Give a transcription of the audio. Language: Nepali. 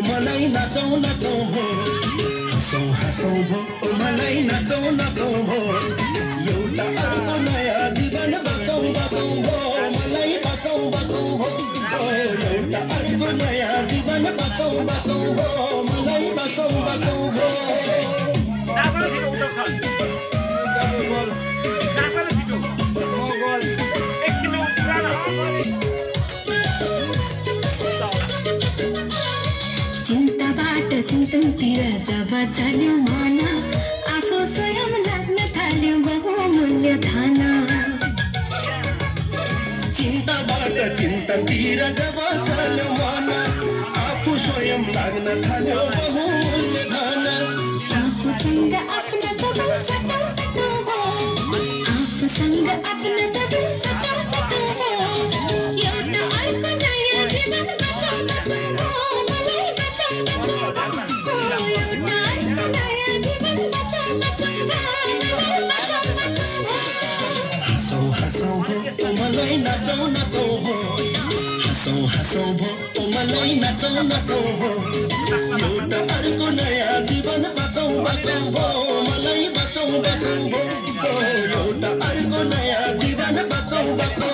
मलाई नाचौ नाचौ भो हँसौ हँसौ भो मलाई नाचौ नाचौ भो एउटा अर्को नयाँ जीवन बचौ बचौ भो मलाई बचौ बचौ भो एउटा अर्को नयाँ जीवन बचौ बचौ भो मलाई बचौ बचौ भो चिन्ताबाट चिन्तनतिर जब चल्यो मन आफू स्वयं लाग्न थाल्यो बहुमूल्य धन चिन्ताबाट चिन्तनतिर जब चल्यो मन आफू स्वयं लाग्न थाल्यो बहुमूल्य धन आफूसँग आफ्ना सबै सटौ सटौ भो आफूसँग आफ्ना सबै सटौ सटौ भो एउटा अर्को नयाँ जीवन बचौ बचौ भो मलाई बचौ बचौ भो एउटा अर्को नयाँ जीवन बचौ बचौ भो मलाई बचौ बचौ भो हँसौ हँसौ भो मलाई नाचौ नाचौ भो हँसौ हँसौ भो मलाई नाचौ नाचौ भो एउटा अर्को नयाँ जीवन बचौ बचौ भो मलाई बचौ बचौ भो एउटा अर्को नयाँ जीवन बचौ बचौ